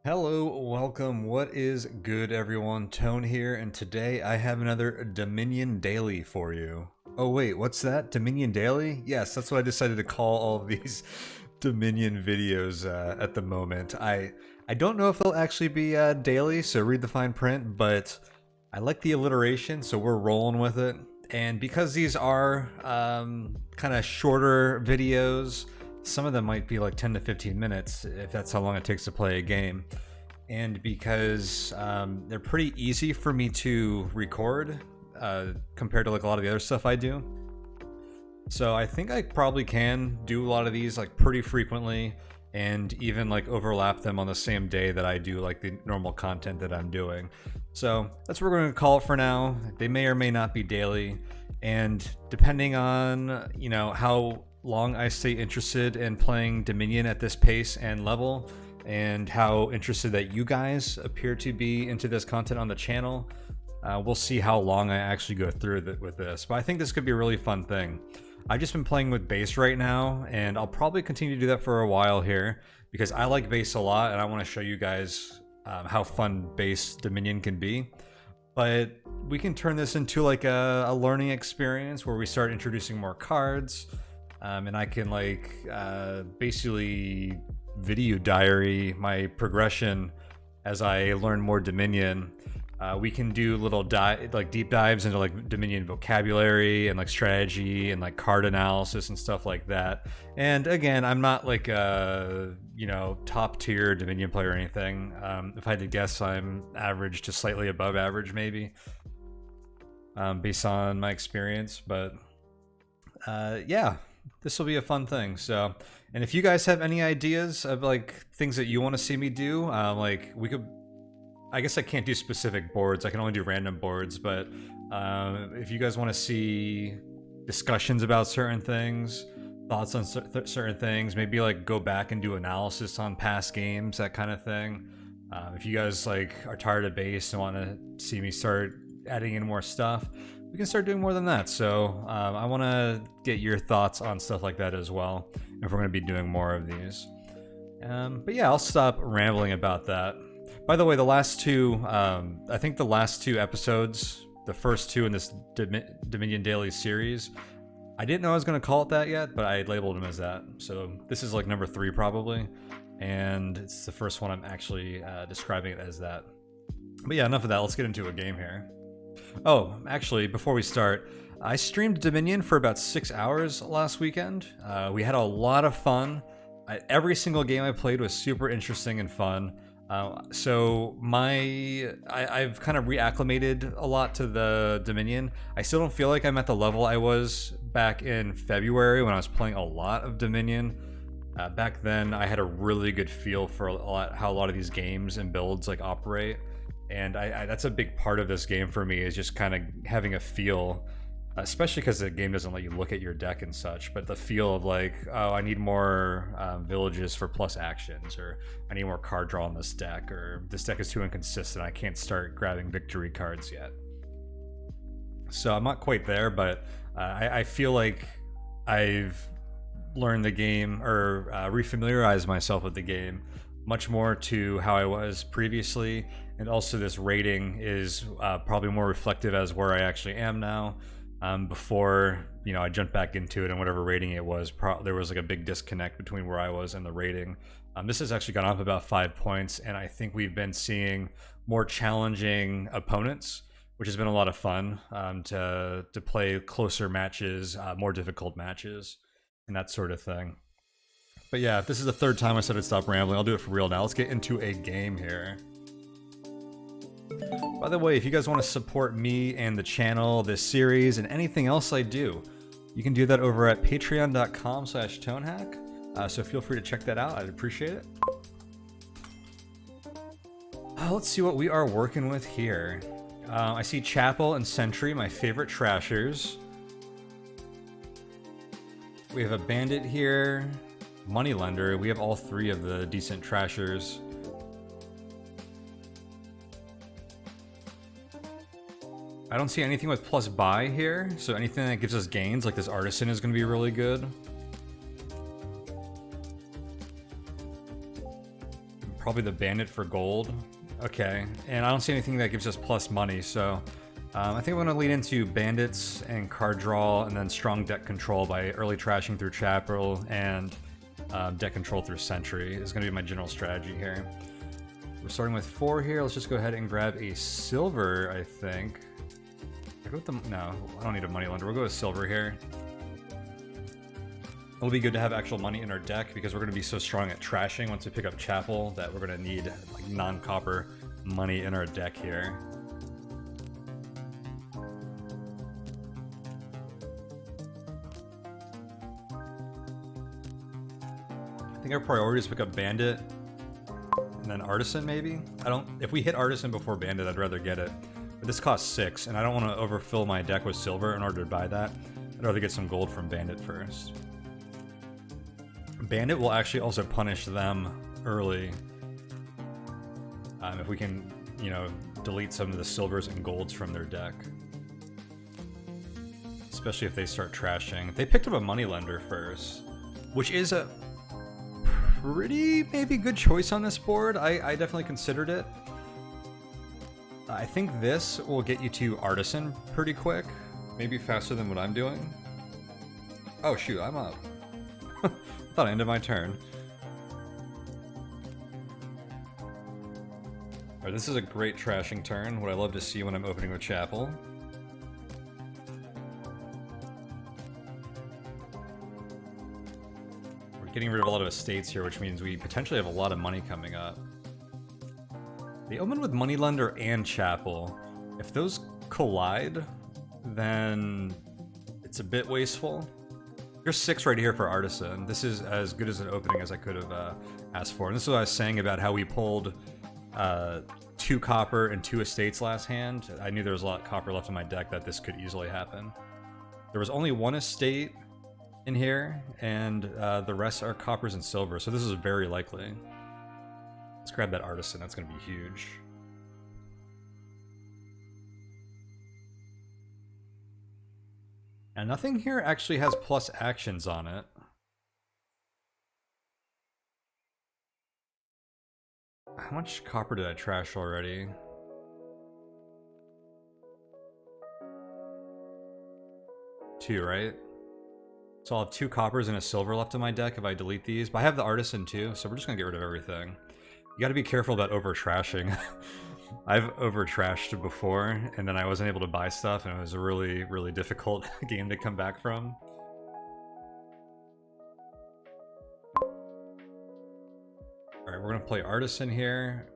Hello, welcome. What is good, everyone? Tone here, and today I have another Dominion Daily for you. Oh wait, what's that? Dominion Daily? Yes, that's what I decided to call all of these Dominion videos at the moment. I don't know if they'll actually be daily, so read the fine print, but I like the alliteration, so we're rolling with it. And because these are kind of shorter videos, some of them might be like 10 to 15 minutes if that's how long it takes to play a game. And because they're pretty easy for me to record compared to like a lot of the other stuff I do. So I think I probably can do a lot of these like pretty frequently and even like overlap them on the same day that I do like the normal content that I'm doing. So that's what we're going to call it for now. They may or may not be daily, and depending on, you know, how long I stay interested in playing Dominion at this pace and level, and how interested that you guys appear to be into this content on the channel, we'll see how long I actually go through with this. But I think this could be a really fun thing. I've just been playing with base right now, and I'll probably continue to do that for a while here because I like base a lot, and I want to show you guys how fun base Dominion can be. But we can turn this into like a learning experience where we start introducing more cards, and I can like basically video diary my progression as I learn more Dominion. We can do little deep dives into like Dominion vocabulary and like strategy and like card analysis and stuff like that. And again, I'm not like a top tier Dominion player or anything. If I had to guess, I'm average to slightly above average maybe, based on my experience. But yeah, this will be a fun thing. So, and if you guys have any ideas of like things that you want to see me do, like we could. I guess I can't do specific boards. I can only do random boards, but if you guys want to see discussions about certain things, thoughts on certain things, maybe like go back and do analysis on past games, that kind of thing. If you guys like are tired of base and want to see me start adding in more stuff, we can start doing more than that. So I want to get your thoughts on stuff like that as well, if we're going to be doing more of these. But yeah, I'll stop rambling about that. By the way, the last two, I think the last two episodes, the first two in this Dominion Daily series, I didn't know I was going to call it that yet, but I labeled them as that. So this is like number 3 probably, and it's the first one I'm actually describing it as that. But yeah, enough of that. Let's get into a game here. Oh, actually, before we start, I streamed Dominion for about 6 hours last weekend. We had a lot of fun. Every single game I played was super interesting and fun. So I've kind of reacclimated a lot to the Dominion. I still don't feel like I'm at the level I was back in February when I was playing a lot of Dominion. Back then, I had a really good feel for how a lot of these games and builds like operate, and that's a big part of this game for me, is just kind of having a feel. Especially because the game doesn't let you look at your deck and such, but the feel of like, oh, I need more villages for plus actions, or I need more card draw on this deck, or this deck is too inconsistent, I can't start grabbing victory cards yet. So I'm not quite there, but I feel like I've learned the game, or refamiliarized myself with the game much more to how I was previously, and also this rating is probably more reflective as where I actually am now. Before, I jumped back into it, and whatever rating it was, there was like a big disconnect between where I was and the rating. This has actually gone up about 5 points, and I think we've been seeing more challenging opponents, which has been a lot of fun, to play closer matches, more difficult matches, and that sort of thing. But yeah, this is the third time I said I'd stop rambling. I'll do it for real now. Let's get into a game here. By the way, if you guys want to support me and the channel, this series, and anything else I do, you can do that over at patreon.com/Tonehack. So feel free to check that out. I'd appreciate it. Let's see what we are working with here. I see Chapel and Sentry, my favorite trashers. We have a Bandit here, Moneylender. We have all 3 of the decent trashers. I don't see anything with plus buy here, so anything that gives us gains, like this Artisan, is going to be really good. Probably the Bandit for gold. Okay, and I don't see anything that gives us plus money, so I think I'm going to lean into Bandits and card draw, and then strong deck control by early trashing through Chapel and deck control through Sentry is going to be my general strategy here. We're starting with 4 here. Let's just go ahead and grab a silver, I think. I go with the, no, I don't need a money lender. We'll go with silver here. It'll be good to have actual money in our deck because we're going to be so strong at trashing once we pick up Chapel that we're going to need like non-copper money in our deck here. I think our priority is pick up Bandit and then Artisan maybe? If we hit Artisan before Bandit, I'd rather get it. But this costs 6 and I don't want to overfill my deck with silver in order to buy that. I'd rather get some gold from Bandit first. Bandit will actually also punish them early. If we can, you know, delete some of the silvers and golds from their deck. Especially if they start trashing. They picked up a moneylender first, which is a pretty maybe good choice on this board. I definitely considered it. I think this will get you to Artisan pretty quick. Maybe faster than what I'm doing. Oh shoot, I'm up. Thought I ended my turn. Alright, this is a great trashing turn, what I love to see when I'm opening with Chapel. We're getting rid of a lot of estates here, which means we potentially have a lot of money coming up. They open with Moneylender and Chapel. If those collide, then it's a bit wasteful. Here's 6 right here for Artisan. This is as good as an opening as I could have asked for. And this is what I was saying about how we pulled 2 copper and 2 estates last hand. I knew there was a lot of copper left in my deck that this could easily happen. There was only 1 estate in here, and the rest are coppers and silver, so this is very likely. Let's grab that Artisan, that's going to be huge. And nothing here actually has plus actions on it. How much copper did I trash already? Two, right? So I'll have 2 coppers and a silver left in my deck if I delete these. But I have the Artisan too, so we're just gonna get rid of everything. You gotta be careful about over-trashing. I've over-trashed before, and then I wasn't able to buy stuff, and it was a really, really difficult game to come back from. Alright, we're gonna play Artisan here.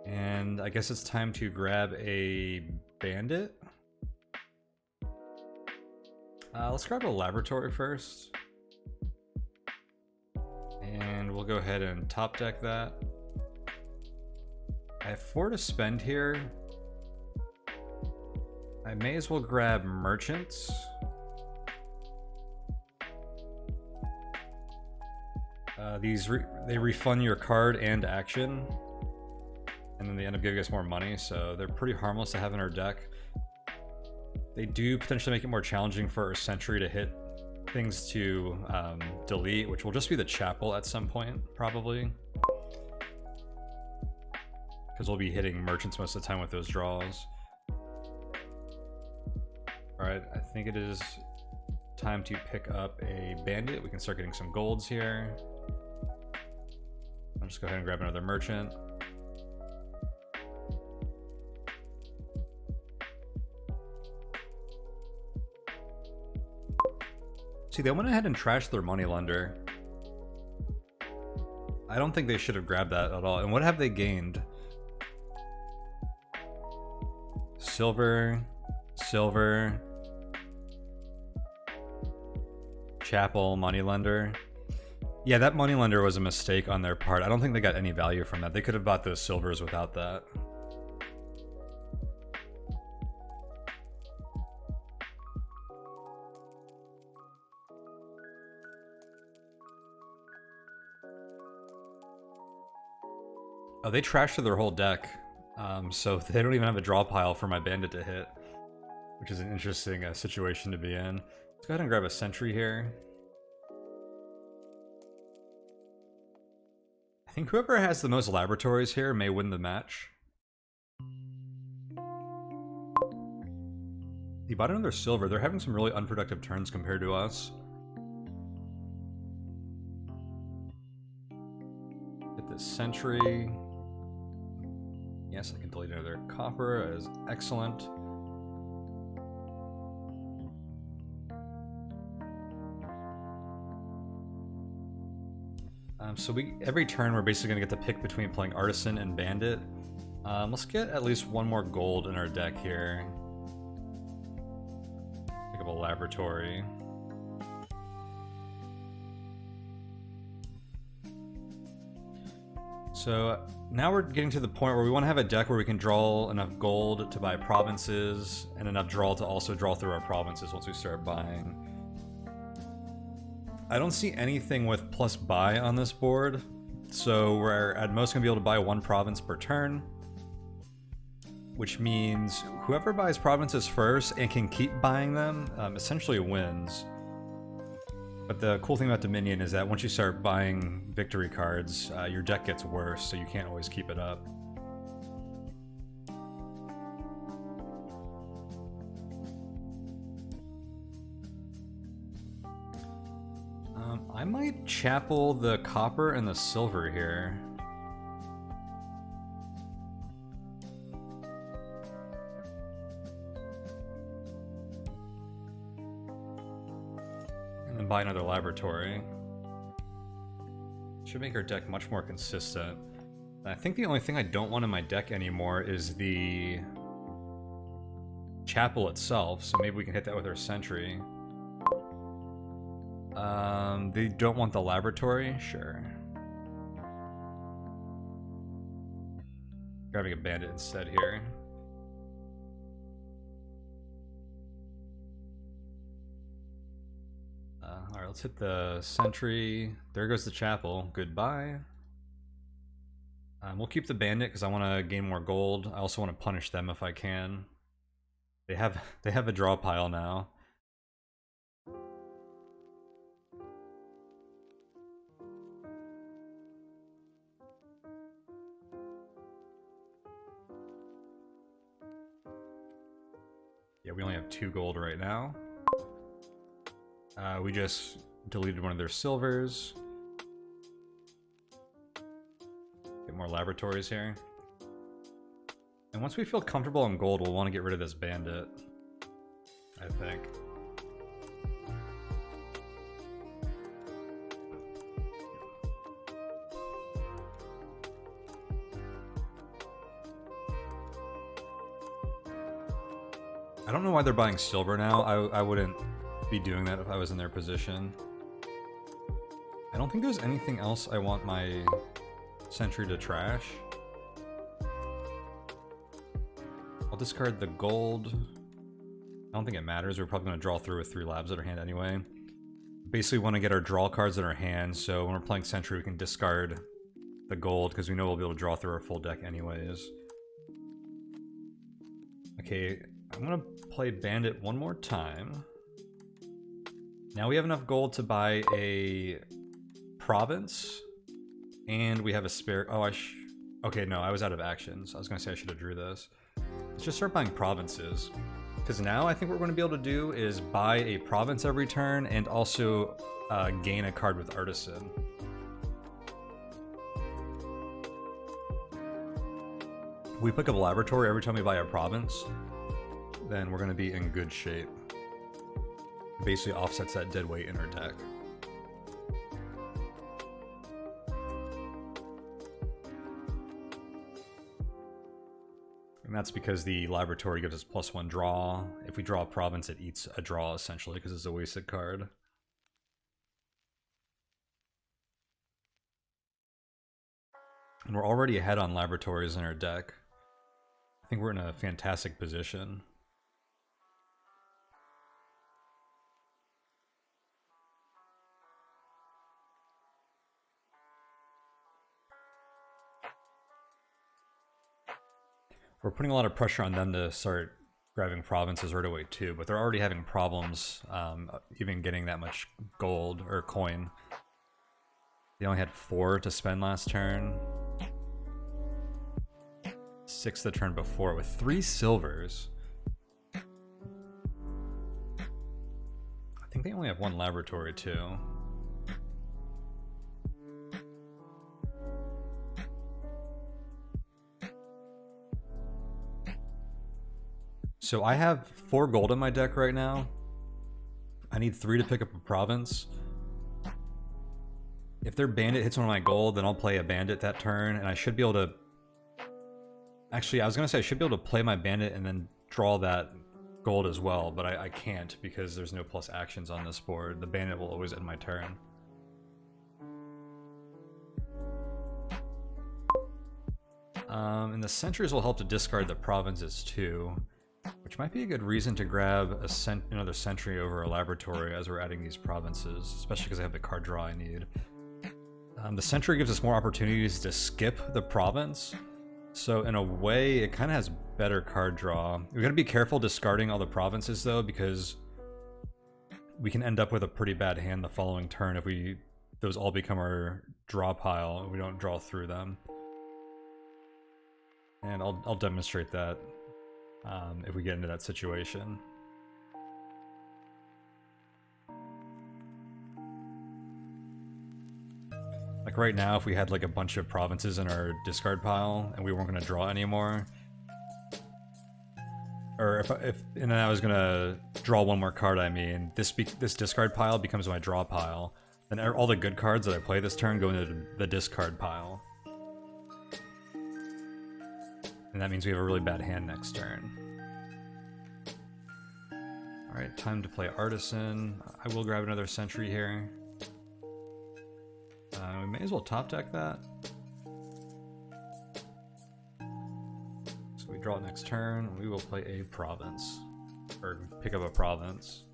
And I guess it's time to grab a Bandit. Let's grab a Laboratory first. And we'll go ahead and top deck that. I have 4 to spend here. I may as well grab Merchants. They refund your card and action. And then they end up giving us more money, so they're pretty harmless to have in our deck. They do potentially make it more challenging for our Sentry to hit things to delete, which will just be the Chapel at some point, probably. Because we'll be hitting Merchants most of the time with those draws. Alright, I think it is time to pick up a Bandit. We can start getting some golds here. I'll just go ahead and grab another Merchant. See, they went ahead and trashed their moneylender. I don't think they should have grabbed that at all. And what have they gained? Silver, silver, Chapel, moneylender. Yeah, that moneylender was a mistake on their part. I don't think they got any value from that. They could have bought those silvers without that. Oh, they trashed their whole deck, so they don't even have a draw pile for my Bandit to hit, which is an interesting situation to be in. Let's go ahead and grab a Sentry here. I I think whoever has the most laboratories here may win the match. He bought another silver. They're having some really unproductive turns compared to us. Get this sentry. Yes, I can delete another copper. That is excellent. So every turn we're basically going to get to pick between playing Artisan and Bandit. Let's get at least one more gold in our deck here. Pick up a laboratory. So now we're getting to the point where we want to have a deck where we can draw enough gold to buy provinces and enough draw to also draw through our provinces once we start buying. I don't see anything with plus buy on this board, so we're at most going to be able to buy one province per turn, which means whoever buys provinces first and can keep buying them essentially wins. But the cool thing about Dominion is that once you start buying victory cards, your deck gets worse, so you can't always keep it up. I might chapel the copper and the silver here. And then buy another laboratory. Should make our deck much more consistent. And I think the only thing I don't want in my deck anymore is the chapel itself, so maybe we can hit that with our sentry. They don't want the laboratory? Sure. Grabbing a bandit instead here. Alright, let's hit the sentry. There goes the chapel. Goodbye. We'll keep the bandit because I want to gain more gold. I also want to punish them if I can. They have a draw pile now. Yeah, we only have 2 gold right now. We just deleted one of their silvers. Get more laboratories here. And once we feel comfortable in gold, we'll want to get rid of this bandit, I think. I don't know why they're buying silver now. I wouldn't be doing that if I was in their position. I don't think there's anything else I want my sentry to trash. I'll discard the gold. I don't think it matters. We're probably going to draw through with 3 labs at our hand anyway. Basically want to get our draw cards in our hand, so when we're playing sentry we can discard the gold because we know we'll be able to draw through our full deck anyways. Okay, I'm going to play bandit one more time. Now we have enough gold to buy a province, and we have a spare. Oh, okay, no, I was out of actions. I was gonna say I should have drew this. Let's just start buying provinces, because now I think what we're gonna be able to do is buy a province every turn and also gain a card with Artisan. We pick up a laboratory every time we buy a province, then we're gonna be in good shape. Basically offsets that dead weight in our deck. And that's because the laboratory gives us +1 draw. If we draw a province, it eats a draw essentially because it's a wasted card. And we're already ahead on laboratories in our deck. I think we're in a fantastic position. We're putting a lot of pressure on them to start grabbing provinces right away too, but they're already having problems even getting that much gold or coin. They only had 4 to spend last turn. 6 the turn before with 3 silvers. I think they only have 1 laboratory too. So I have 4 gold in my deck right now. I need 3 to pick up a province. If their bandit hits one of my gold, then I'll play a bandit that turn, and I should be able to... Actually, I was going to say I should be able to play my bandit and then draw that gold as well, but I can't because there's no plus actions on this board. The bandit will always end my turn. And the sentries will help to discard the provinces too, which might be a good reason to grab another sentry over a laboratory as we're adding these provinces, especially because I have the card draw I need. The sentry gives us more opportunities to skip the province, so in a way it kind of has better card draw. We gotta be careful discarding all the provinces though, because we can end up with a pretty bad hand the following turn if those all become our draw pile and we don't draw through them. And I'll demonstrate that if we get into that situation. Like right now, if we had like a bunch of provinces in our discard pile and we weren't going to draw anymore, or and then I was going to draw one more card, I mean, this discard pile becomes my draw pile, then all the good cards that I play this turn go into the discard pile. And that means we have a really bad hand next turn. Alright, time to play Artisan. I will grab another sentry here. We may as well top deck that. So we draw it next turn. We will play a province. Or pick up a province.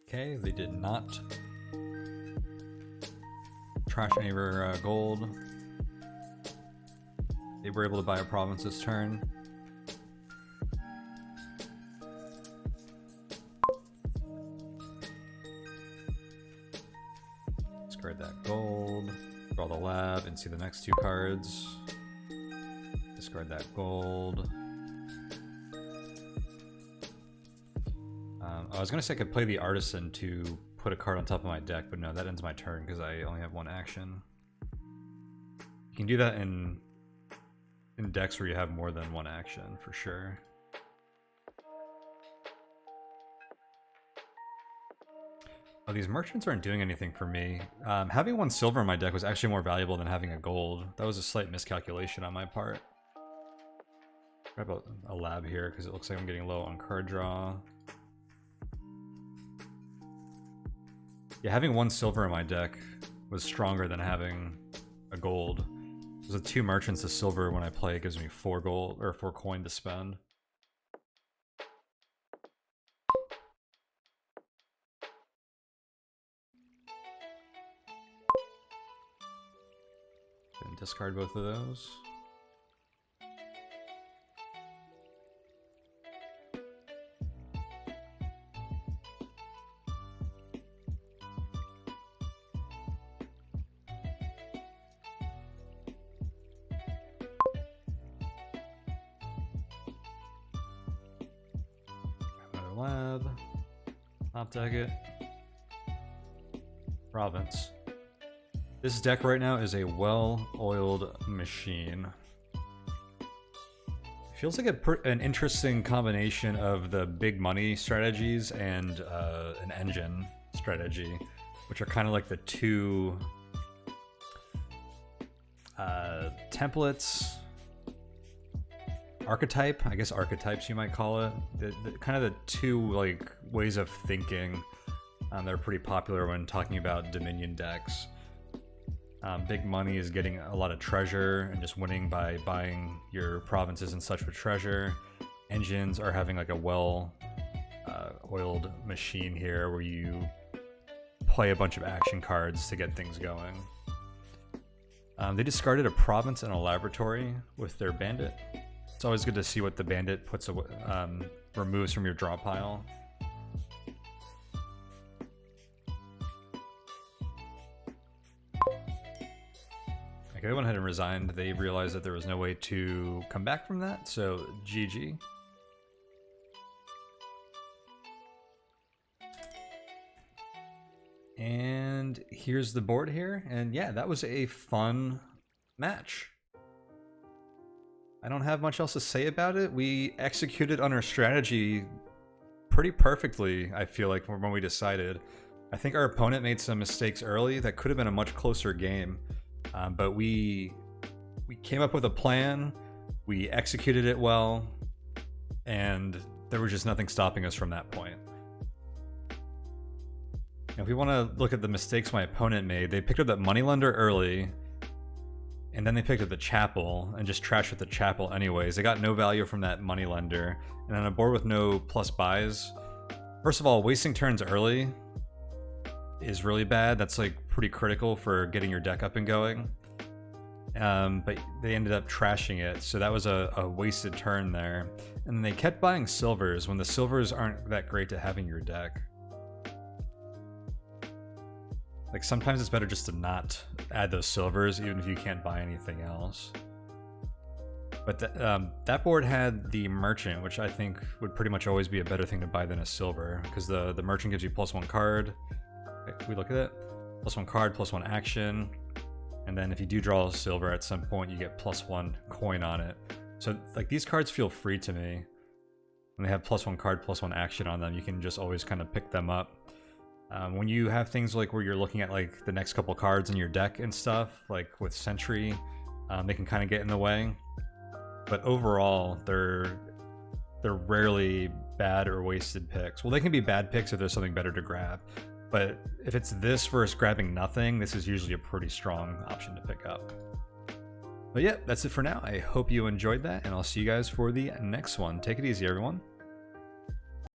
Okay, they did not trash any of our gold. They were able to buy a province this turn. Discard that gold, draw the lab, and see the next 2 cards. Discard that gold. I was gonna say I could play the Artisan to put a card on top of my deck, but no, that ends my turn because I only have 1 action. You can do that in decks where you have more than 1 action, for sure. Oh, these merchants aren't doing anything for me. Having 1 silver in my deck was actually more valuable than having a gold. That was a slight miscalculation on my part. Grab a lab here because it looks like I'm getting low on card draw. Yeah, having 1 silver in my deck was stronger than having a gold. With 2 merchants of silver, when I play, it gives me 4 gold or 4 coin to spend. And discard both of those. Lab, top deck it, province. This deck right now is a well-oiled machine. Feels like an interesting combination of the big money strategies and an engine strategy, which are kind of like the 2 templates. Archetype, I guess archetypes you might call it. The kind of the 2 like ways of thinking that are pretty popular when talking about Dominion decks. Big money is getting a lot of treasure and just winning by buying your provinces and such with treasure. Engines are having like a well-oiled machine here where you play a bunch of action cards to get things going. They discarded a province and a laboratory with their bandit. It's always good to see what the bandit puts removes from your draw pile. Okay, they went ahead and resigned. They realized that there was no way to come back from that, so GG. And here's the board here, and yeah, that was a fun match. I don't have much else to say about it. We executed on our strategy pretty perfectly, I feel like, when we decided. I think our opponent made some mistakes early that could have been a much closer game, but we came up with a plan, we executed it well, and there was just nothing stopping us from that point. If we want to look at the mistakes my opponent made, they picked up that moneylender early, and then they picked up the chapel and just trashed with the chapel anyways. They got no value from that moneylender, and on a board with no plus buys, first of all, wasting turns early is really bad. That's like pretty critical for getting your deck up and going. But they ended up trashing it, so that was a wasted turn there. And then they kept buying silvers when the silvers aren't that great to have in your deck. Like, sometimes it's better just to not add those silvers, even if you can't buy anything else. But that board had the merchant, which I think would pretty much always be a better thing to buy than a silver, because the merchant gives you +1 card. If we look at it, +1 card, +1 action, and then if you do draw a silver at some point, you get +1 coin on it. So like, these cards feel free to me. When they have +1 card, +1 action on them, you can just always kind of pick them up. When you have things like where you're looking at like the next couple cards in your deck and stuff, like with Sentry, they can kind of get in the way. But overall, they're rarely bad or wasted picks. Well, they can be bad picks if there's something better to grab. But if it's this versus grabbing nothing, this is usually a pretty strong option to pick up. But yeah, that's it for now. I hope you enjoyed that, and I'll see you guys for the next one. Take it easy, everyone.